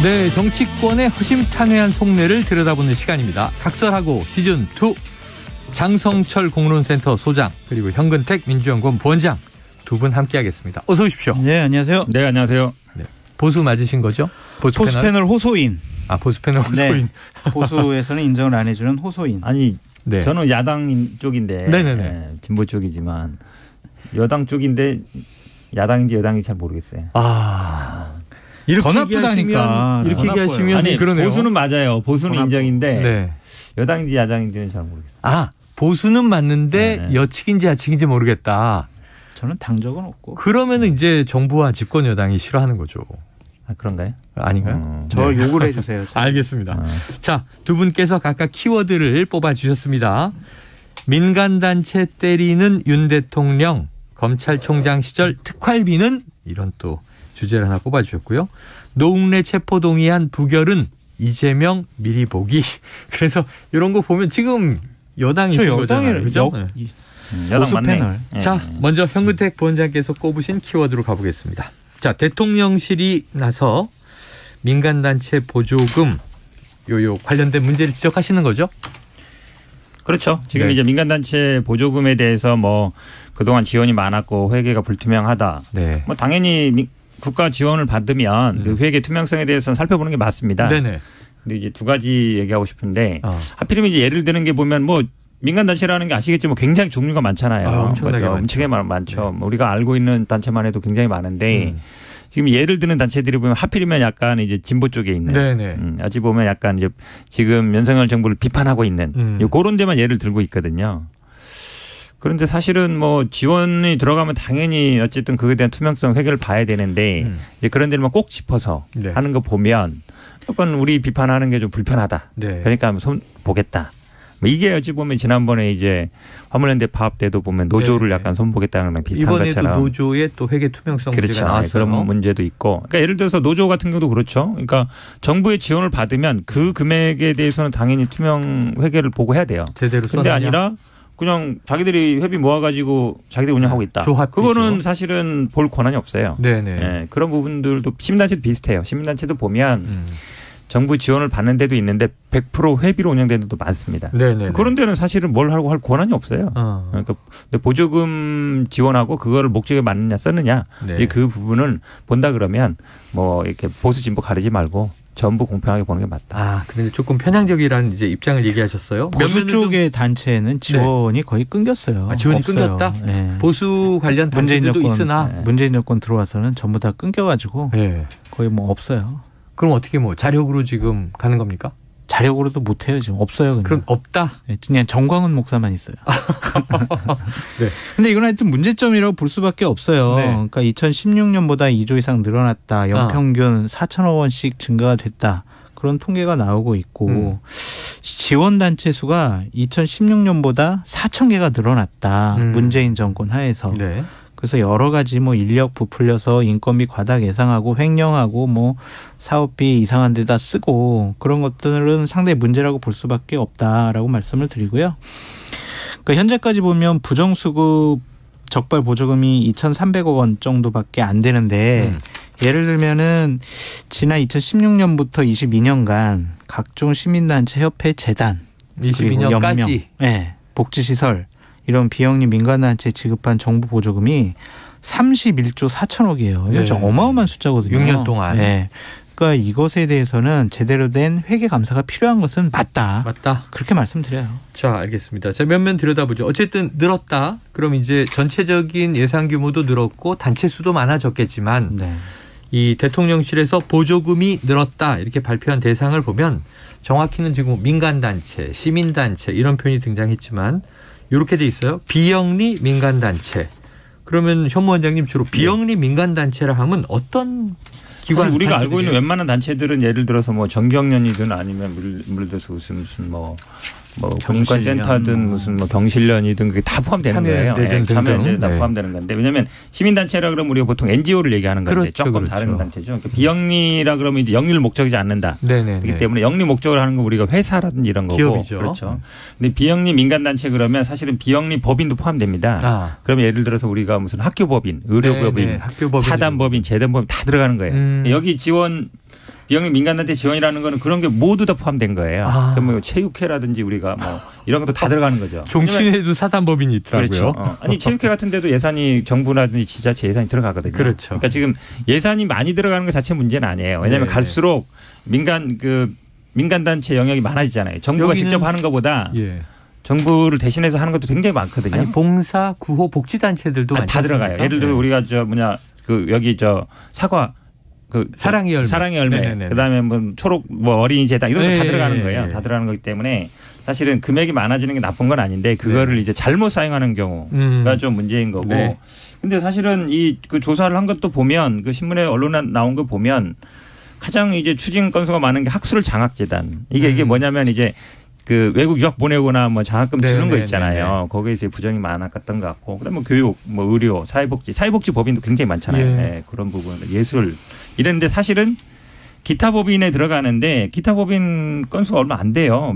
네, 정치권의 허심탄회한 속내를 들여다보는 시간입니다. 각설하고 시즌2 장성철 공론센터 소장 그리고 현근택 민주연구원 부원장 두 분 함께하겠습니다. 어서 오십시오. 네, 안녕하세요. 네, 안녕하세요. 네, 보수 맞으신 거죠? 보수 패널 호소인. 아, 보수 패널 호소인. 네, 보수에서는 인정을 안 해주는 호소인. 아니, 네. 저는 야당 쪽인데 네네네. 진보 쪽이지만 여당 쪽인데 야당인지 여당인지 잘 모르겠어요. 이렇게 더 나쁘다니까. 이렇게 얘기하시면 아니, 그러네요. 보수는 맞아요. 보수는 인정인데 네. 여당인지 야당인지는 잘 모르겠어요. 아, 보수는 맞는데 네. 여측인지 야측인지 모르겠다. 저는 당 적은 없고. 그러면은 이제 정부와 집권 여당이 싫어하는 거죠. 아, 그런가요? 아닌가요? 저 욕을 해주세요. 알겠습니다. 자, 두 분께서 각각 키워드를 뽑아주셨습니다. 민간단체 때리는 윤 대통령, 검찰총장 시절 특활비는 이런 또 주제를 하나 뽑아주셨고요. 노웅래 체포동의안 부결은 이재명 미리 보기. 그래서 이런 거 보면 지금 여당이신 거잖아요. 그죠? 여당 맞네. 패널. 네. 자, 먼저 현근택 부원장께서 꼽으신 키워드로 가보겠습니다. 자, 대통령실이 나서 민간단체 보조금 요 관련된 문제를 지적하시는 거죠? 그렇죠. 지금 네. 이제 민간단체 보조금에 대해서 뭐 그동안 지원이 많았고 회계가 불투명하다. 네. 뭐 당연히 국가 지원을 받으면 그 회계 투명성에 대해서는 살펴보는 게 맞습니다. 네네. 근데 이제 두 가지 얘기하고 싶은데 하필이면 이제 예를 드는 게 보면 뭐 민간단체라는 게 아시겠지만 굉장히 종류가 많잖아요. 엄청나게 많죠. 엄청나게 많죠. 네. 우리가 알고 있는 단체만 해도 굉장히 많은데 지금 예를 드는 단체들이 보면 하필이면 약간 이제 진보 쪽에 있는. 네네. 어찌 보면 약간 이제 지금 윤석열 정부를 비판하고 있는 그런 데만 예를 들고 있거든요. 그런데 사실은 뭐 지원이 들어가면 당연히 어쨌든 그에 대한 투명성 회계를 봐야 되는데 이제 그런 데만 꼭 짚어서 네. 하는 거 보면 약간 우리 비판하는 게 좀 불편하다. 네. 그러니까 손 보겠다. 뭐 이게 어찌 보면 지난번에 이제 화물연대 파업 때도 보면 노조를 네. 약간 손보겠다는 거랑 비슷한 이번에도 것처럼. 노조의 또 회계 투명성 문제가 그렇죠. 나왔어요. 그런 문제도 있고. 그러니까 예를 들어서 노조 같은 경우도 그렇죠. 그러니까 정부의 지원을 받으면 그 금액에 대해서는 당연히 투명 회계를 보고 해야 돼요. 제대로 그런데 썼느냐? 아니라 그냥 자기들이 회비 모아가지고 자기들이 운영하고 있다. 조합비죠. 그거는 사실은 볼 권한이 없어요. 네네. 네, 그런 부분들도 시민단체도 비슷해요. 시민단체도 보면 정부 지원을 받는 데도 있는데 100% 회비로 운영되는 데도 많습니다. 네네. 그런 데는 사실은 뭘 하고 할 권한이 없어요. 그러니까 보조금 지원하고 그거를 목적에 맞느냐 썼느냐 네. 그 부분을 본다 그러면 뭐 이렇게 보수 진보 가리지 말고 전부 공평하게 보는 게 맞다. 아, 그런데 조금 편향적이라는 이제 입장을 얘기하셨어요. 보수 쪽의 단체는 지원이 거의 끊겼어요. 아, 지원이 없어요. 끊겼다? 네. 보수 관련 단체들도 있으나 문재인 정권 들어와서는 전부 다 끊겨가지고 네. 거의 뭐 없어요. 그럼 어떻게 뭐 자력으로 지금 가는 겁니까? 자력으로도 못해요. 지금 없어요. 그냥. 그럼 없다? 네, 그냥 정광훈 목사만 있어요. 네. 근데 이건 하여튼 문제점이라고 볼 수밖에 없어요. 네. 그러니까 2016년보다 2조 이상 늘어났다. 연평균 4천억 원씩 증가가 됐다. 그런 통계가 나오고 있고 지원단체 수가 2016년보다 4천 개가 늘어났다. 문재인 정권 하에서. 네. 그래서 여러 가지 뭐 인력 부풀려서 인건비 과다 예상하고 횡령하고 뭐 사업비 이상한 데다 쓰고 그런 것들은 상당히 문제라고 볼 수밖에 없다라고 말씀을 드리고요. 그러니까 현재까지 보면 부정수급 적발 보조금이 2,300억 원 정도밖에 안 되는데 예를 들면은 지난 2016년부터 22년간 각종 시민단체 협회 재단 22년까지 네, 복지시설 이런 비영리 민간단체 지급한 정부 보조금이 31조 4천억이에요. 이건 좀 어마어마한 숫자거든요. 6년 동안. 네. 그러니까 이것에 대해서는 제대로 된 회계 감사가 필요한 것은 맞다. 맞다. 그렇게 말씀드려요. 자, 알겠습니다. 자, 몇면 들여다보죠. 어쨌든 늘었다. 그럼 이제 전체적인 예산 규모도 늘었고 단체 수도 많아졌겠지만 네. 이 대통령실에서 보조금이 늘었다 이렇게 발표한 대상을 보면 정확히는 지금 민간단체, 시민단체 이런 표현이 등장했지만 이렇게 돼 있어요. 비영리 민간단체. 그러면 현 원장님 주로 비영리 민간단체라 하면 어떤 기관? 우리가 알고 있는 웬만한 단체들은 예를 들어서 뭐 정경련이든 아니면 예를 들어서 무슨 뭐 군인권센터든 무슨 뭐 경실련이든 그게 다 포함되는 거예요. 참여연대 다 포함되는 건데 왜냐하면 시민단체라 그러면 우리가 보통 NGO를 얘기하는 건데 그렇죠, 조금 그렇죠. 다른 단체죠. 그러니까 비영리라 그러면 이제 영리를 목적이지 않는다. 그렇기 때문에 영리 목적으로 하는 건 우리가 회사라든지 이런 거고. 기업이죠. 그렇죠. 근데 비영리 민간단체 그러면 사실은 비영리 법인도 포함됩니다. 그러면 예를 들어서 우리가 무슨 학교법인, 의료법인, 사단법인, 재단법인 다 들어가는 거예요. 여기 지원 비영리 민간단체 지원이라는 거는 그런 게 모두 다 포함된 거예요. 그럼 뭐 체육회라든지 우리가 뭐 이런 것도 다 들어가는 거죠. 종친회도 사단법인이 있더라고요. 그렇죠. 아니 체육회 같은 데도 예산이 정부라든지 지자체 예산이 들어가거든요. 그렇죠. 그러니까 지금 예산이 많이 들어가는 것 자체 문제는 아니에요. 왜냐하면 네. 갈수록 민간단체 영역이 많아지잖아요. 정부가 직접 하는 것보다 예. 정부를 대신해서 하는 것도 굉장히 많거든요. 아니, 봉사, 구호, 복지단체들도 다 들어가요. 예를 들어 우리가 여기 사과 사랑의 열매. 네네네. 그다음에 뭐 초록 어린이 재단 이런 거 다 네. 들어가는 거예요. 다 들어가는 거기 때문에 사실은 금액이 많아지는 게 나쁜 건 아닌데 그거를 이제 잘못 사용하는 경우가 좀 문제인 거고. 네. 근데 사실은 그 조사를 한 것도 보면 그 신문에 언론에 나온 거 보면 가장 이제 추징 건수가 많은 게 학술 장학재단. 이게 뭐냐면 이제 그 외국 유학 보내거나 뭐 장학금 주는 거 있잖아요. 거기에서 부정이 많았던 것 같고. 그다음에 뭐 교육, 뭐 의료, 사회복지 법인도 굉장히 많잖아요. 예. 네, 그런 부분, 예술 이랬는데 사실은 기타 법인에 들어가는데 기타 법인 건수가 얼마 안 돼요.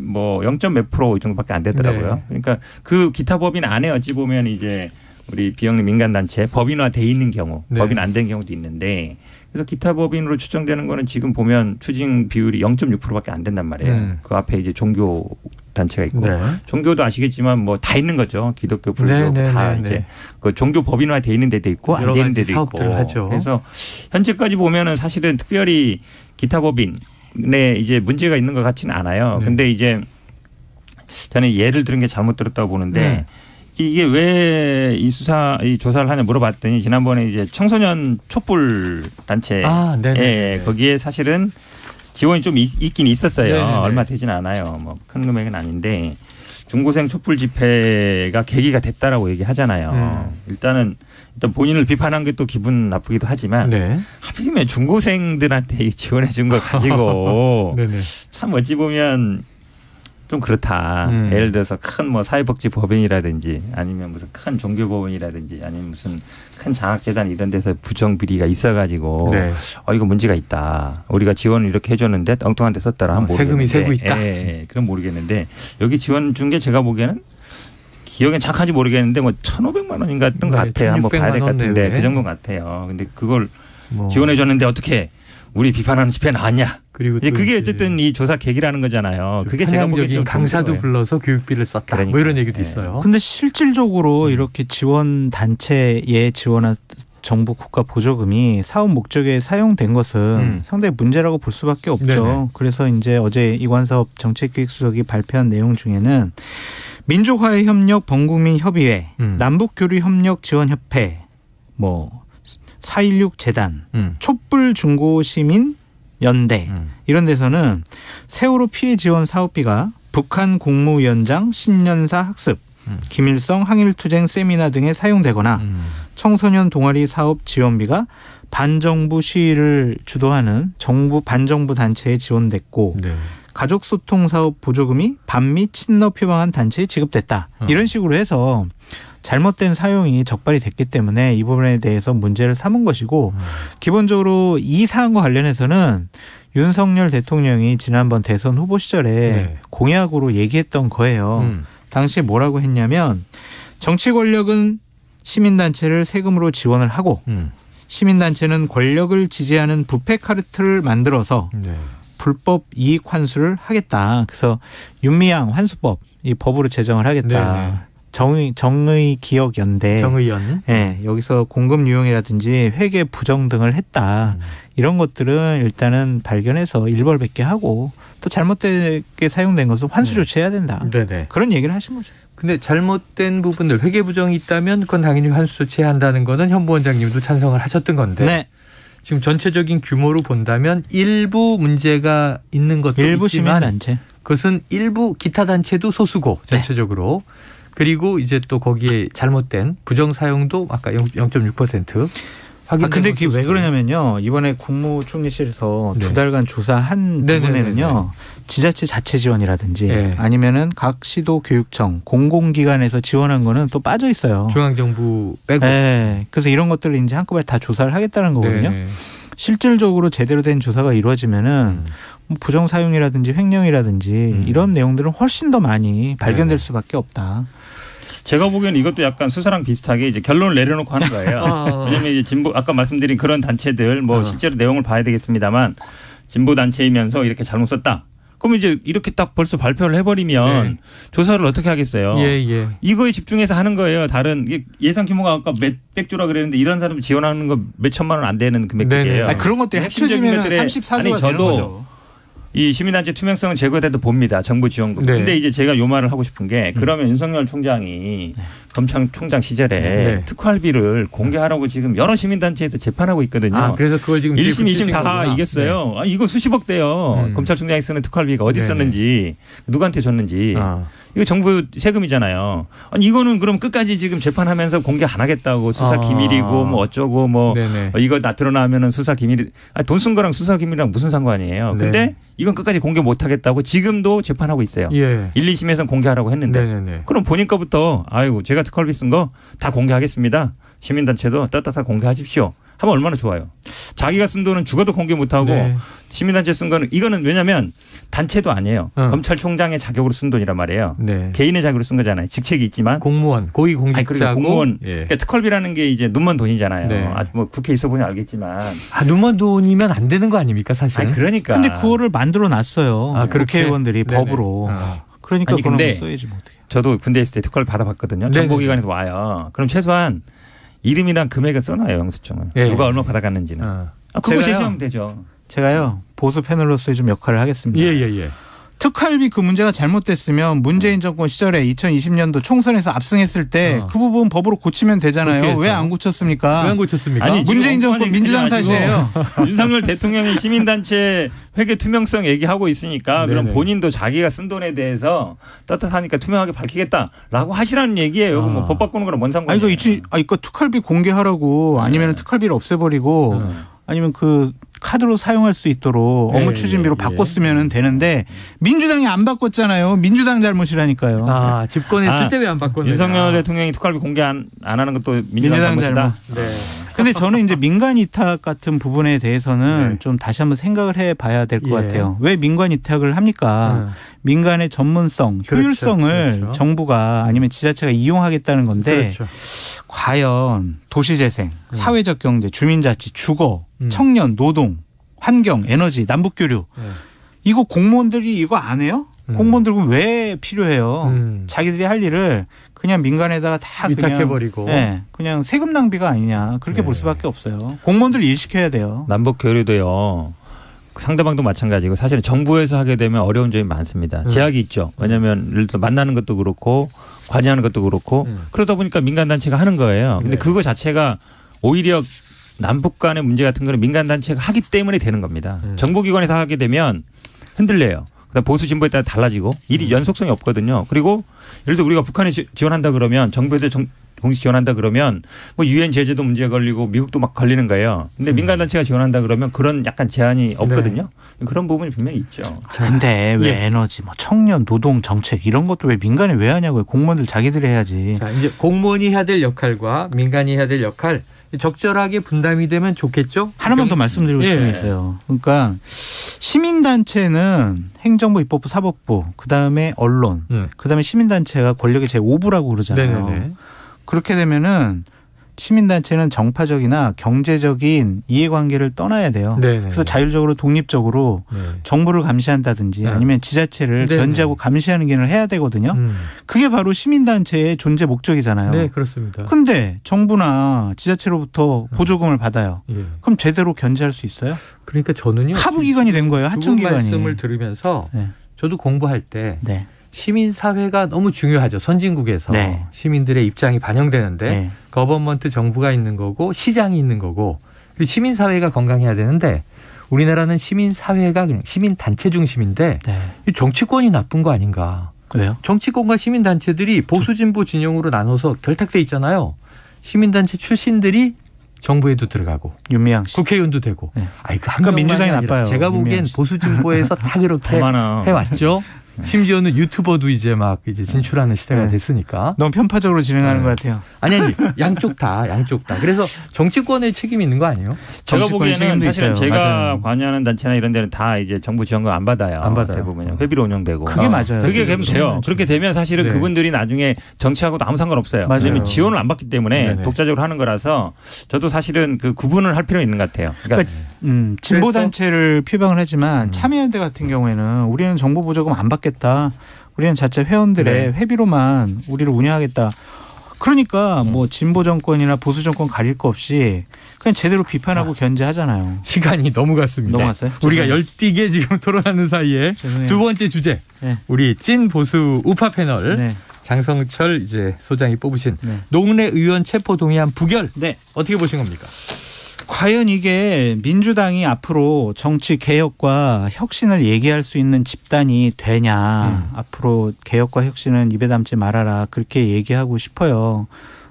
뭐 0. 몇 % 이 정도밖에 안 되더라고요. 네. 그러니까 그 기타 법인 안에 어찌 보면 이제 우리 비영리 민간단체 법인화돼 있는 경우, 네. 법인 안 된 경우도 있는데. 그래서 기타 법인으로 추정되는 거는 지금 보면 추징 비율이 0.6%밖에 안 된단 말이에요. 그 앞에 이제 종교 단체가 있고 네. 종교도 아시겠지만 뭐 다 있는 거죠. 기독교, 불교 다 이제 그 종교 법인화 돼 있는 데도 있고 안 돼 있는 데도 있고. 하죠. 그래서 현재까지 보면은 사실은 특별히 기타 법인에 이제 문제가 있는 것 같지는 않아요. 근데 이제 저는 예를 들은 게 잘못 들었다고 보는데. 이게 왜 이 조사를 하냐 물어봤더니 지난번에 이제 청소년 촛불 단체 거기에 사실은 지원이 좀 있긴 있었어요. 네네네. 얼마 되진 않아요. 뭐 큰 금액은 아닌데 중고생 촛불 집회가 계기가 됐다라고 얘기하잖아요. 일단 본인을 비판한 게 또 기분 나쁘기도 하지만 하필이면 중고생들한테 지원해 준 걸 가지고 참 어찌 보면 좀 그렇다. 예를 들어서 큰 뭐 사회복지 법인이라든지 아니면 무슨 큰 종교법인이라든지 아니면 무슨 큰 장학재단 이런 데서 부정 비리가 있어가지고 이거 문제가 있다. 우리가 지원을 이렇게 해줬는데 엉뚱한 데 썼다라 하면 세금이 새고 있다. 그럼 모르겠는데 여기 지원 준 게 제가 보기에는 기억엔 정확한지 모르겠는데 뭐 1,500만 원인가 했던 것 같아요. 한번 봐야 될 것 같은데 그 정도 같아요. 근데 그걸 지원해 줬는데 어떻게 우리 비판하는 집회 나왔냐? 그리고 그게 어쨌든 이 조사 계기라는 거잖아요. 그게 제가 보기엔 강사도 불러서 교육비를 썼다. 뭐 이런 얘기도 있어요. 근데 실질적으로 이렇게 지원 단체에 지원한 정부 국가 보조금이 사업 목적에 사용된 것은 상당히 문제라고 볼 수밖에 없죠. 네네. 그래서 이제 어제 이관섭 정책기획수석이 발표한 내용 중에는 민족화의 협력 범국민 협의회, 남북교류협력지원협회, 뭐 4.16 재단, 촛불 중고시민 연대 이런 데서는 세월호 피해 지원 사업비가 북한 국무위원장 신년사 학습, 김일성 항일투쟁 세미나 등에 사용되거나 청소년 동아리 사업 지원비가 반정부 시위를 주도하는 정부 반정부 단체에 지원됐고 가족소통 사업 보조금이 반미 친러 표방한 단체에 지급됐다. 이런 식으로 해서 잘못된 사용이 적발이 됐기 때문에 이 부분에 대해서 문제를 삼은 것이고 기본적으로 이 사안과 관련해서는 윤석열 대통령이 지난번 대선 후보 시절에 공약으로 얘기했던 거예요. 당시에 뭐라고 했냐면 정치 권력은 시민단체를 세금으로 지원을 하고 시민단체는 권력을 지지하는 부패 카르텔을 만들어서 불법 이익 환수를 하겠다. 그래서 윤미향 환수법 이 법으로 제정을 하겠다. 정의 기억 연대, 정의연, 여기서 공급 유용이라든지 회계 부정 등을 했다. 이런 것들은 일단은 발견해서 일벌백계 하고 또 잘못되게 사용된 것은 환수 조치해야 된다. 그런 얘기를 하신 거죠. 근데 잘못된 부분들 회계 부정이 있다면 그건 당연히 환수 조치해야 한다는 거는 현 부원장님도 찬성을 하셨던 건데 지금 전체적인 규모로 본다면 일부 문제가 있는 것도 일부 있지만 시민단체. 그것은 일부 기타 단체도 소수고 전체적으로. 그리고 이제 또 거기에 잘못된 부정 사용도 아까 0.6% 근데 그게 왜 그러냐면요. 이번에 국무총리실에서 2달간 조사한 부분에는요. 지자체 자체 지원이라든지 아니면은 각 시도 교육청 공공기관에서 지원한 거는 또 빠져 있어요. 중앙정부 빼고. 그래서 이런 것들을 이제 한꺼번에 다 조사를 하겠다는 거거든요. 실질적으로 제대로 된 조사가 이루어지면은 부정 사용이라든지 횡령이라든지 이런 내용들은 훨씬 더 많이 발견될 수밖에 없다. 제가 보기에는 이것도 약간 수사랑 비슷하게 이제 결론을 내려놓고 하는 거예요. 왜냐하면 이제 진보 아까 말씀드린 그런 단체들 뭐 실제로 내용을 봐야 되겠습니다만 진보 단체이면서 이렇게 잘못 썼다. 그러면 이제 이렇게 딱 벌써 발표를 해버리면 네. 조사를 어떻게 하겠어요. 예. 이거에 집중해서 하는 거예요. 다른 예산 규모가 아까 몇백 조라 그랬는데 이런 사람 지원하는 거 몇 천만 원 안 되는 금액이에요. 아니, 그런 것들이 합쳐지면 34조가 되는 거죠. 이 시민단체 투명성은 제고에도 봅니다. 정부 지원금. 네. 근데 이제 제가 요 말을 하고 싶은 게 그러면 윤석열 총장이 검찰총장 시절에 특활비를 공개하라고 지금 여러 시민단체에서 재판하고 있거든요. 그래서 그걸 지금 1심, 2심 다 이겼어요. 아니, 이거 수십억 대요. 검찰총장이 쓰는 특활비가 어디 썼는지 누구한테 줬는지. 이거 정부 세금이잖아요. 아니 이거는 그럼 끝까지 지금 재판하면서 공개 안 하겠다고 수사 기밀이고 뭐 어쩌고 뭐 이거 다 드러나면은 수사 기밀이 돈 쓴 거랑 수사 기밀이랑 무슨 상관이에요. 근데 이건 끝까지 공개 못 하겠다고 지금도 재판하고 있어요. 1, 2심에서는 공개하라고 했는데 그럼 본인 거부터 아이고 제가 특활비 쓴 거 다 공개하겠습니다. 시민단체도 떳떳하게 공개하십시오. 하면 얼마나 좋아요. 자기가 쓴 돈은 죽어도 공개 못하고 시민단체 쓴 거는 이거는 왜냐하면 단체도 아니에요. 검찰총장의 자격으로 쓴 돈이란 말이에요. 개인의 자격으로 쓴 거잖아요. 직책이 있지만. 공무원, 고위공직자고. 공무원. 그러니까 특활비라는 게 이제 눈먼 돈이잖아요. 뭐 국회에 있어 보니 알겠지만. 눈먼 돈이면 안 되는 거 아닙니까 사실은. 그러니까. 근데 그거를 만들어 놨어요. 국회의원들이 법으로. 그러니까 아니, 근데 써야지 뭐 어떻게. 저도 군대에 있을 때 특활비 받아봤거든요. 정보기관에서 와요. 그럼 최소한 이름이랑 금액은 써놔요. 영수증을. 누가 얼마 받아갔는지는. 그거 제시하면 되죠. 제가요. 보수 패널로서의 좀 역할을 하겠습니다. 예. 특활비 그 문제가 잘못됐으면 문재인 정권 시절에 2020년도 총선에서 압승했을 때 그 부분 법으로 고치면 되잖아요. 왜 안 고쳤습니까? 왜 안 고쳤습니까? 아니, 문재인 정권 민주당 탓이에요. 윤석열 대통령이 시민단체 회계 투명성 얘기하고 있으니까 그럼 본인도 자기가 쓴 돈에 대해서 떳떳하니까 투명하게 밝히겠다라고 하시라는 얘기예요. 뭐 법 바꾸는 거랑 뭔 상관이에요? 이거 특활비 공개하라고 아니면 특활비를 없애버리고 아니면 그 카드로 사용할 수 있도록 업무 추진비로 바꿨으면 되는데 민주당이 안 바꿨잖아요. 민주당 잘못이라니까요. 집권에 있을 때 왜 안 바꿨느냐. 윤석열 대통령이 특활비 공개 안 하는 것도 민주당 잘못이다. 근데 저는 이제 민간 위탁 같은 부분에 대해서는 좀 다시 한번 생각을 해봐야 될 것 같아요. 왜 민간 위탁을 합니까? 민간의 전문성, 효율성을 정부가 아니면 지자체가 이용하겠다는 건데 과연 도시재생, 사회적 경제, 주민자치, 주거, 청년, 노동, 환경, 에너지, 남북교류 이거 공무원들이 이거 안 해요? 공무원들 그럼 왜 필요해요? 자기들이 할 일을 그냥 민간에다가 다 위탁해버리고 그냥 세금 낭비가 아니냐 그렇게 볼 수밖에 없어요. 공무원들 일 시켜야 돼요. 남북교류도요. 상대방도 마찬가지고 사실은 정부에서 하게 되면 어려운 점이 많습니다. 제약이 있죠. 왜냐하면 예를 들어 만나는 것도 그렇고 관여하는 것도 그렇고 그러다 보니까 민간단체가 하는 거예요. 근데 그거 자체가 오히려 남북 간의 문제 같은 거는 민간단체가 하기 때문에 되는 겁니다. 정부기관에서 하게 되면 흔들려요. 그다음 보수 진보에 따라 달라지고 일이 연속성이 없거든요. 그리고 예를 들어 우리가 북한에 지원한다 그러면 정부에서 공식 지원한다 그러면 뭐 유엔 제재도 문제 걸리고 미국도 막 걸리는 거예요. 근데 민간단체가 지원한다 그러면 그런 약간 제한이 없거든요. 그런 부분이 분명히 있죠. 근데 왜 에너지, 뭐 청년, 노동 정책 이런 것도 왜 민간에 왜 하냐고요. 공무원들 자기들이 해야지. 자, 이제 공무원이 해야 될 역할과 민간이 해야 될 역할 적절하게 분담이 되면 좋겠죠? 하나만 더 말씀드리고 싶은 게 있어요. 그러니까 시민단체는 행정부, 입법부, 사법부, 그다음에 언론, 그다음에 시민단체가 권력의 제5부라고 그러잖아요. 그렇게 되면은 시민단체는 정파적이나 경제적인 이해관계를 떠나야 돼요. 그래서 자율적으로 독립적으로 정부를 감시한다든지 아니면 지자체를 견제하고 감시하는 기능을 해야 되거든요. 그게 바로 시민단체의 존재 목적이잖아요. 네, 그렇습니다. 그런데 정부나 지자체로부터 보조금을 받아요. 그럼 제대로 견제할 수 있어요? 그러니까 저는요. 하부기관이 된 거예요. 하청기관이. 말씀을 들으면서 저도 공부할 때 시민사회가 너무 중요하죠. 선진국에서 시민들의 입장이 반영되는데 거버먼트 정부가 있는 거고 시장이 있는 거고 그리고 시민사회가 건강해야 되는데 우리나라는 시민사회가 그냥 시민단체 중심인데 정치권이 나쁜 거 아닌가. 왜요? 정치권과 시민단체들이 보수진보 진영으로 나눠서 결탁돼 있잖아요. 시민단체 출신들이 정부에도 들어가고 윤미향 씨. 국회의원도 되고. 그러니까 민주당이 나빠요. 제가 보기엔 보수진보에서 다 그렇게 해왔죠. 심지어는 유튜버도 이제 진출하는 시대가 됐으니까. 너무 편파적으로 진행하는 것 같아요. 아니 양쪽 다. 그래서 정치권의 책임이 있는 거 아니에요? 제가 보기에는 사실은 제가 관여하는 단체나 이런 데는 다 이제 정부 지원금 안 받아요. 대부분요. 회비로 운영되고. 그게 맞아요. 그게 되면 돼요. 그렇게 되면 사실은 그분들이 나중에 정치하고도 아무 상관없어요. 왜냐하면 지원을 안 받기 때문에 독자적으로 하는 거라서 저도 사실은 그 구분을 할 필요는 있는 것 같아요. 그러니까 진보 단체를 피방을 하지만 참여연대 같은 경우에는 우리는 정보 보조금 안 받겠다. 우리는 자체 회원들의 회비로만 우리를 운영하겠다. 그러니까 뭐 진보 정권이나 보수 정권 가릴 거 없이 그냥 제대로 비판하고 견제하잖아요. 시간이 너무 갔습니다. 넘어갔어요? 우리가 열띠게 지금 토론하는 사이에 죄송해요. 두 번째 주제. 우리 찐 보수 우파 패널 장성철 이제 소장이 뽑으신 노웅래 의원 체포 동의안 부결. 어떻게 보신 겁니까? 과연 이게 민주당이 앞으로 정치 개혁과 혁신을 얘기할 수 있는 집단이 되냐. 앞으로 개혁과 혁신은 입에 담지 말아라. 그렇게 얘기하고 싶어요.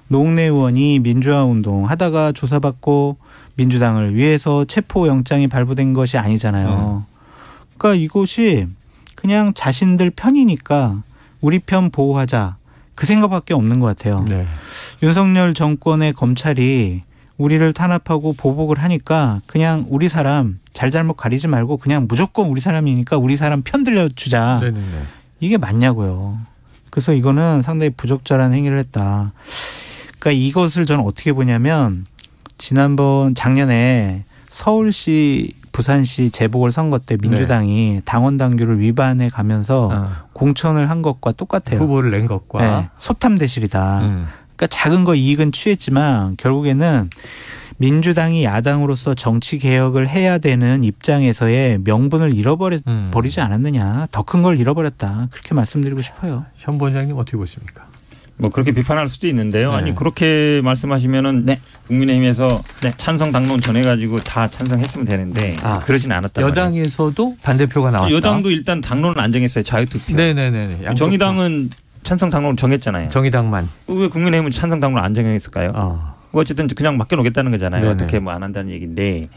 노웅래 의원이 민주화 운동 하다가 조사받고 민주당을 위해서 체포영장이 발부된 것이 아니잖아요. 그러니까 이것이 그냥 자신들 편이니까 우리 편 보호하자. 그 생각밖에 없는 것 같아요. 윤석열 정권의 검찰이 우리를 탄압하고 보복을 하니까 그냥 우리 사람 잘잘못 가리지 말고 그냥 무조건 우리 사람이니까 우리 사람 편 들려주자. 이게 맞냐고요. 그래서 이거는 상당히 부적절한 행위를 했다. 그러니까 이것을 저는 어떻게 보냐면 작년에 서울시 부산시 재보궐선거 때 민주당이 당원 당규를 위반해 가면서 공천을 한 것과 똑같아요. 후보를 낸 것과. 소탐대실이다. 그러니까 작은 거 이익은 취했지만 결국에는 민주당이 야당으로서 정치 개혁을 해야 되는 입장에서의 명분을 잃어버리지 않았느냐. 더 큰 걸 잃어버렸다. 그렇게 말씀드리고 싶어요. 현 본장님 어떻게 보십니까? 뭐 그렇게 비판할 수도 있는데요. 아니 그렇게 말씀하시면은 국민의힘에서 찬성 당론 전해가지고 다 찬성했으면 되는데 그러진 않았다. 여당에서도 반대표가 나왔다. 여당도 일단 당론을 안 정했어요. 자유투표. 정의당은 찬성 당론을 정했잖아요. 정의당만. 왜 국민의힘은 찬성 당론을 안 정했을까요? 어쨌든 그냥 맡겨놓겠다는 거잖아요. 어떻게 뭐 안 한다는 얘기인데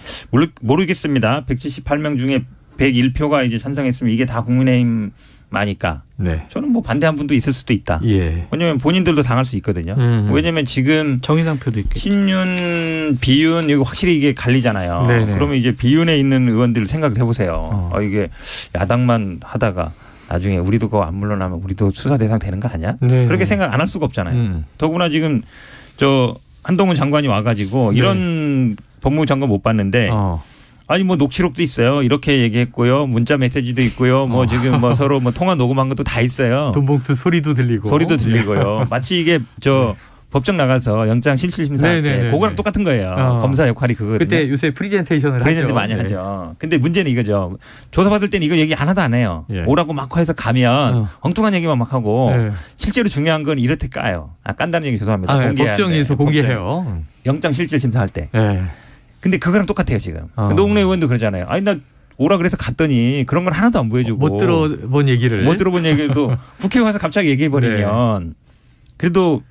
모르겠습니다. 178명 중에 101표가 이제 찬성했으면 이게 다 국민의힘마니까. 저는 뭐 반대한 분도 있을 수도 있다. 왜냐하면 본인들도 당할 수 있거든요. 왜냐하면 지금 정의당 표도 있겠죠. 친윤, 비윤 이거 확실히 이게 갈리잖아요. 그러면 이제 비윤에 있는 의원들 생각을 해보세요. 이게 야당만 하다가 나중에 우리도 그거 안 물러나면 우리도 수사 대상 되는 거 아니야? 그렇게 생각 안 할 수가 없잖아요. 더구나 지금 한동훈 장관이 와가지고 이런 법무부 장관 못 봤는데 아니 뭐 녹취록도 있어요. 이렇게 얘기했고요. 문자 메시지도 있고요. 뭐 지금 뭐 서로 뭐 통화 녹음한 것도 다 있어요. 돈봉투 소리도 들리고요. 마치 이게 법정 나가서 영장 실질 심사할 때 그거랑 똑같은 거예요. 검사 역할이 그거거든요. 그때 요새 프레젠테이션을 하죠. 많이 하죠. 근데 문제는 이거죠. 조사받을 때는 이거 얘기 하나도 안 해요. 오라고 막 해서 가면 엉뚱한 얘기만 막 하고 실제로 중요한 건 이렇게 까요. 깐다는 얘기 죄송합니다. 법정에서 공개해요. 영장 실질 심사할 때. 근데 그거랑 똑같아요 지금. 노웅래 의원도 그러잖아요. 아니 나 오라 그래서 갔더니 그런 건 하나도 안 보여주고. 못 들어본 얘기도 국회에 와서 갑자기 얘기해버리면 그래도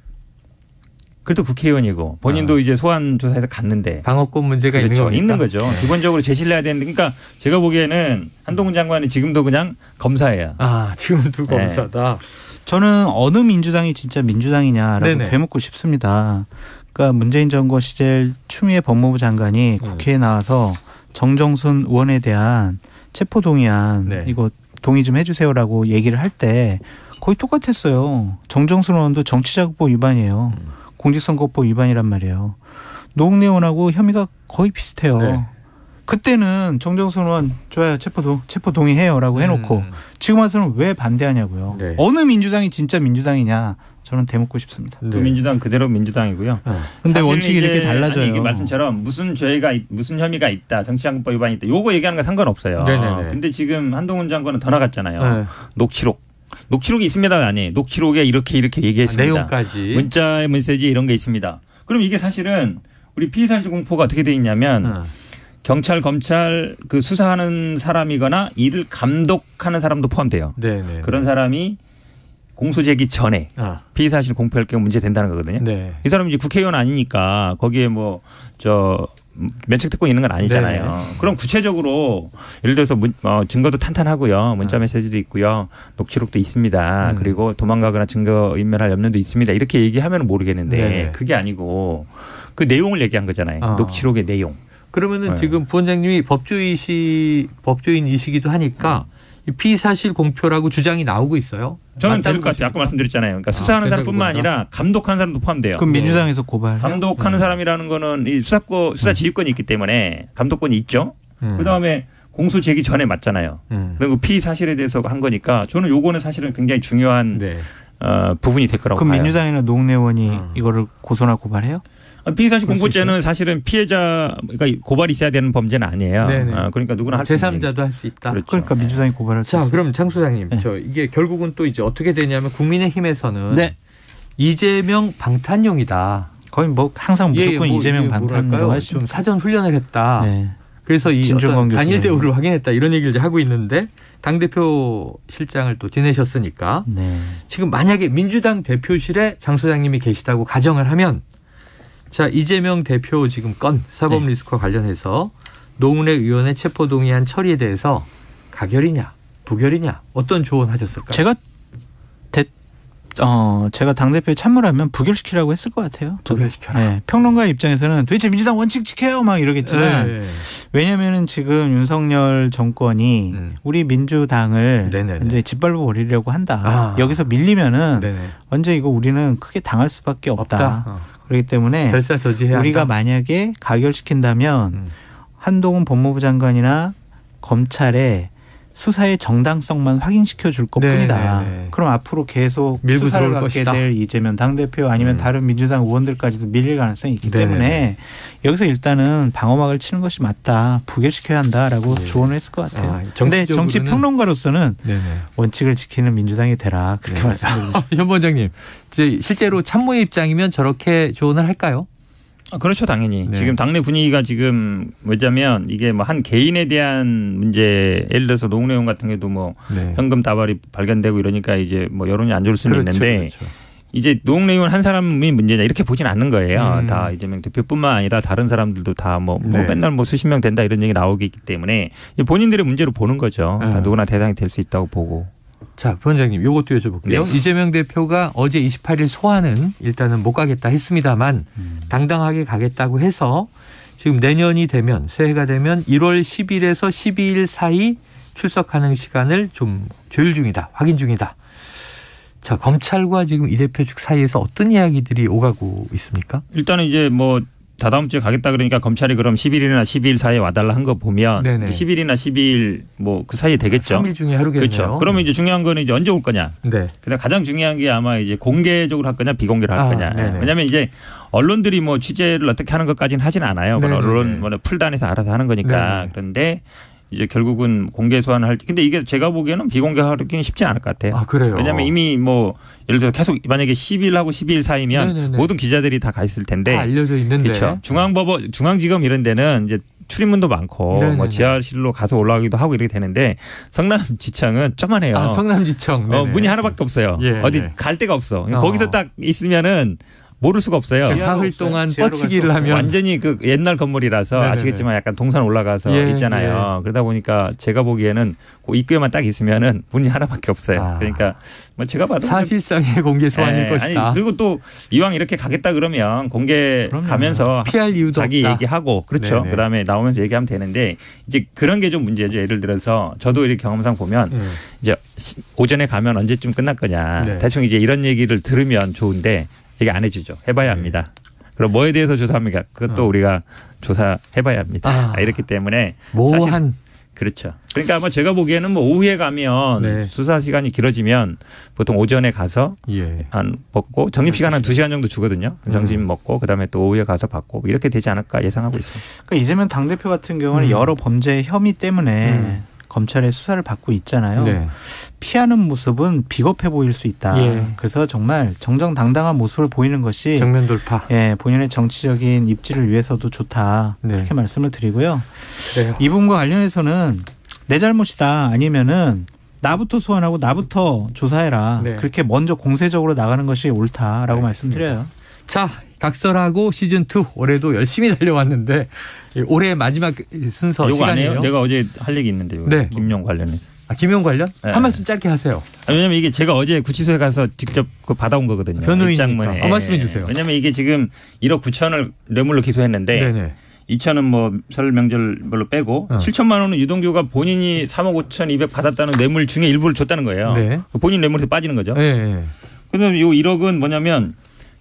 국회의원이고 본인도 이제 소환 조사에서 갔는데 방어권 문제가 있는 거죠. 기본적으로 제시를 해야 되는데 그러니까 제가 보기에는 한동훈 장관이 지금도 그냥 검사예요. 지금도 검사다. 저는 어느 민주당이 진짜 민주당이냐라고 되묻고 싶습니다. 그러니까 문재인 정권 시절 추미애 법무부 장관이 국회에 나와서 정정순 의원에 대한 체포동의안 이거 동의 좀 해주세요라고 얘기를 할 때 거의 똑같았어요. 정정순 의원도 정치자금법 위반이에요. 공직선거법 위반이란 말이에요. 노웅래 의원하고 혐의가 거의 비슷해요. 그때는 정정순 의원 좋아요. 체포 동의해요라고 해놓고 지금 와서는 왜 반대하냐고요. 어느 민주당이 진짜 민주당이냐. 저는 대묻고 싶습니다. 그 민주당 그대로 민주당이고요. 근데 원칙이 이렇게 달라져요. 이게 말씀처럼 무슨 혐의가 있다. 정치자금법 위반이 있다. 요거 얘기하는 건 상관없어요. 근데 지금 한동훈 장관은 더 나갔잖아요. 녹취록이 있습니다가 아니에요. 녹취록에 이렇게 얘기했습니다. 내용까지. 문자 메시지 이런 게 있습니다. 그럼 이게 사실은 우리 피의사실 공포가 어떻게 돼 있냐면 경찰, 검찰 그 수사하는 사람이거나 이를 감독하는 사람도 포함돼요. 그런 사람이 공소제기 전에 피의사실 공표할 경우 문제 된다는 거거든요. 이 사람이 이제 국회의원 아니니까 거기에 면책특권이 있는 건 아니잖아요. 그럼 구체적으로 예를 들어서 증거도 탄탄하고요. 문자 메시지도 있고요. 녹취록도 있습니다. 그리고 도망가거나 증거인멸할 염려도 있습니다. 이렇게 얘기하면 모르겠는데 그게 아니고 그 내용을 얘기한 거잖아요. 녹취록의 내용. 그러면은 지금 부원장님이 법조인이시기도 하니까 피의사실 공표라고 주장이 나오고 있어요. 저는 될 것 같아요. 아까 말씀드렸잖아요. 그러니까 수사하는 사람뿐만 아니라 감독하는 사람도 포함돼요. 그럼 민주당에서 고발. 감독하는 사람이라는 거는 이 수사 지휘권이 있기 때문에 감독권이 있죠. 그다음에 공소 제기 전에 맞잖아요. 그리고 피의 사실에 대해서 한 거니까 저는 요거는 사실은 굉장히 중요한 네. 부분이 될 거라고 그럼 봐요. 민주당이나 노웅래 의원이 이거를 고소나 고발해요? 피의사실 공고죄는 사실은 피해자 그러니까 고발이 있어야 되는 범죄는 아니에요. 그러니까 누구나 할 수 있는 제3자도 할 수 있다. 그렇죠. 그러니까 민주당이 고발할 수 있어요. 자, 그럼 장 소장님, 네. 이게 결국은 또 이제 어떻게 되냐면 국민의힘에서는 네. 이재명 방탄용이다. 거의 뭐 항상 무조건 이재명 방탄용이라고 하시죠. 좀 사전 훈련을 했다. 네. 그래서 이 단일 대우를 확인했다 이런 얘기를 이제 하고 있는데 당대표 실장을 또 지내셨으니까 네. 지금 만약에 민주당 대표실에 장 소장님이 계시다고 가정을 하면 자 이재명 대표 지금 건 사법 리스크와 관련해서 노웅래 의원의 체포동의안 처리에 대해서 가결이냐 부결이냐 어떤 조언하셨을까요? 제가 당대표에 참모라면 부결시키라고 했을 것 같아요. 부결시켜라. 네. 평론가 입장에서는 도대체 민주당 원칙 지켜요 막 이러겠지만 네. 왜냐하면 지금 윤석열 정권이 우리 민주당을 이제 짓밟아 버리려고 한다. 여기서 밀리면은 언제 이거 우리는 크게 당할 수밖에 없다. 그렇기 때문에 우리가 한다. 만약에 가결시킨다면 한동훈 법무부 장관이나 검찰에 수사의 정당성만 확인시켜 줄 것뿐이다. 그럼 앞으로 계속 수사를 받게 것이다. 될 이재명 당대표 아니면 다른 민주당 의원들까지도 밀릴 가능성이 있기 때문에 여기서 일단은 방어막을 치는 것이 맞다. 부결시켜야 한다라고 조언을 했을 것 같아요. 그런데 정치 평론가로서는 원칙을 지키는 민주당이 되라. 그렇게 말씀드리고 싶습니다. 현 원장님, 실제로 참모의 입장이면 저렇게 조언을 할까요? 그렇죠, 당연히. 지금 당내 분위기가 지금 뭐냐면 이게 뭐 한 개인에 대한 문제, 예를 들어서 노웅래 의원 같은 경우도 뭐 현금 다발이 발견되고 이러니까 이제 뭐 여론이 안 좋을 수는 있는데 이제 노웅래 의원 한 사람이 문제냐 이렇게 보진 않는 거예요. 다 이재명 대표뿐만 아니라 다른 사람들도 다 뭐 맨날 뭐 수십 명 된다 이런 얘기 나오기 때문에 본인들의 문제로 보는 거죠. 다 누구나 대상이 될 수 있다고 보고. 자, 부원장님 이것도 여쭤볼게요. 이재명 대표가 어제 28일 소환은 일단은 못 가겠다 했습니다만 당당하게 가겠다고 해서 지금 내년이 되면 새해가 되면 1월 10일에서 12일 사이 출석하는 시간을 좀 조율 중이다. 확인 중이다. 자, 검찰과 지금 이 대표 측 사이에서 어떤 이야기들이 오가고 있습니까? 일단은 이제 뭐 다다음 주에 가겠다 그러니까 검찰이 그럼 10일이나 12일 사이에 와달라 한 거 보면 10일이나 12일 뭐 그 사이에 되겠죠. 3일 중에 하루겠네요. 그렇죠. 그러면 이제 중요한 거는 이제 언제 올 거냐. 그다음 가장 중요한 게 아마 이제 공개적으로 할 거냐 비공개로 할 거냐. 왜냐하면 이제 언론들이 뭐 취재를 어떻게 하는 것까지는 하진 않아요. 언론 뭐 풀단에서 알아서 하는 거니까. 그런데 이제 결국은 공개 소환을 할지. 근데 이게 제가 보기에는 비공개하기는 쉽지 않을 것 같아요. 아, 그래요? 왜냐하면 이미 뭐 예를 들어 계속 만약에 10일하고 12일 사이면 모든 기자들이 다 가 있을 텐데. 다 알려져 있는데. 그렇죠. 중앙지검 이런 데는 이제 출입문도 많고 뭐 지하실로 가서 올라가기도 하고 이렇게 되는데 성남지청은 쪼만해요. 아, 성남지청. 문이 하나밖에 없어요. 어디 갈 데가 없어. 거기서 딱 있으면은 모를 수가 없어요. 사흘 동안 뻗치기를 하면 완전히 그 옛날 건물이라서 아시겠지만 약간 동산 올라가서 있잖아요. 그러다 보니까 제가 보기에는 그 입구에만 딱 있으면은 문이 하나밖에 없어요. 그러니까 뭐 제가 봐도 사실상의 공개 소환일 것이다. 아니, 그리고 또 이왕 이렇게 가겠다 그러면 공개 가면서 피할 이유도 자기 없다. 얘기하고 그렇죠. 그다음에 나오면서 얘기하면 되는데 이제 그런 게 좀 문제죠. 예를 들어서 저도 이렇게 경험상 보면 이제 오전에 가면 언제쯤 끝날 거냐. 대충 이제 이런 얘기를 들으면 좋은데 얘기 안 해주죠. 해봐야 합니다. 그럼 뭐에 대해서 조사합니까? 그것도 우리가 조사해봐야 합니다. 이렇기 때문에 모호한. 그렇죠. 그러니까 아마 제가 보기에는 뭐 오후에 가면 수사 시간이 길어지면 보통 오전에 가서 한 먹고 적립 시간 한 2시간 정도 주거든요. 점심 먹고 그다음에 또 오후에 가서 받고 이렇게 되지 않을까 예상하고 있습니다. 그러니까 이재명 당대표 같은 경우는 여러 범죄 혐의 때문에 검찰의 수사를 받고 있잖아요. 피하는 모습은 비겁해 보일 수 있다. 그래서 정말 정정당당한 모습을 보이는 것이 정면 돌파. 본인의 정치적인 입지를 위해서도 좋다. 그렇게 말씀을 드리고요. 그래요. 이분과 관련해서는 내 잘못이다. 아니면은 나부터 소환하고 나부터 조사해라. 그렇게 먼저 공세적으로 나가는 것이 옳다라고 말씀드려요. 자, 각설하고 시즌2 올해도 열심히 달려왔는데 올해 마지막 순서 이거 시간이에요. 아니에요? 내가 어제 할 얘기 있는데요. 김용 관련해서. 아, 김용 관련? 한 말씀 짧게 하세요. 왜냐하면 이게 제가 어제 구치소에 가서 직접 받아온 거거든요. 변호인이니까. 말씀해 주세요. 왜냐하면 이게 지금 1억 9천을 뇌물로 기소했는데 2천은 뭐 설 명절별로 빼고 7천만 원은 유동규가 본인이 3억 5천 2백 받았다는 뇌물 중에 일부를 줬다는 거예요. 본인 뇌물에서 빠지는 거죠. 그래서 이 1억은 뭐냐면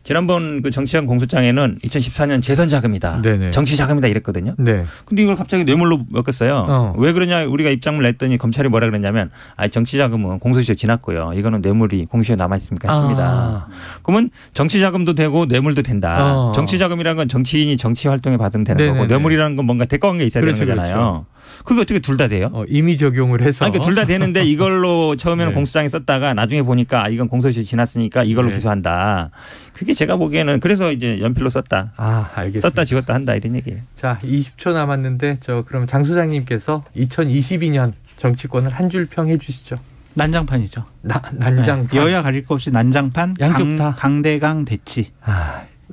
지난번 그 정치자금 공소장에는 2014년 재선 자금이다. 네네. 정치 자금이다 이랬거든요. 네. 근데 이걸 갑자기 뇌물로 엮었어요. 왜 그러냐 우리가 입장을 냈더니 검찰이 뭐라 그랬냐면 정치 자금은 공소시효 지났고요. 이거는 뇌물이 공소시효 남아 있으니까 했습니다. 그러면 정치 자금도 되고 뇌물도 된다. 정치 자금이라는 건 정치인이 정치 활동에 받으면 되는 네네네. 거고 뇌물이라는 건 뭔가 대가관계 있어야 되는 거잖아요. 그렇죠. 그게 어떻게 둘 다 돼요? 임의 적용을 해서. 그러니까 둘 다 되는데 이걸로 처음에는 공소장에 썼다가 나중에 보니까 이건 공소시효 지났으니까 이걸로 기소한다. 그게 제가 보기에는 그래서 이제 연필로 썼다. 알겠습니다. 썼다 지웠다 한다 이런 얘기예요. 자, 20초 남았는데 그럼 장 소장님께서 2022년 정치권을 한 줄 평해 주시죠. 난장판이죠. 난장판. 네. 여야 가릴 것 없이 난장판. 양쪽 다. 강대강 대치.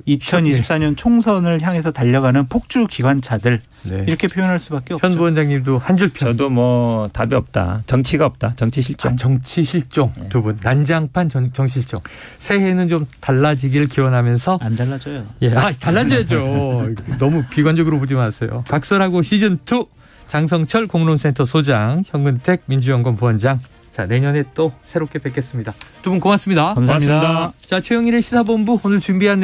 2024년 총선을 향해서 달려가는 폭주 기관차들. 네. 이렇게 표현할 수밖에 없죠. 현 부원장님도 한 줄 평. 저도 뭐 답이 없다. 정치가 없다. 정치 실종. 정치 실종. 네. 두 분. 난장판 정치 실종. 새해는 좀 달라지길 기원하면서. 안 달라져요. 예, 달라져야죠. 너무 비관적으로 보지 마세요. 각설하고 시즌2 장성철 공론센터 소장, 현근택 민주연구원 부원장. 자, 내년에 또 새롭게 뵙겠습니다. 두 분 고맙습니다. 감사합니다. 자, 최영일의 시사본부 오늘 준비한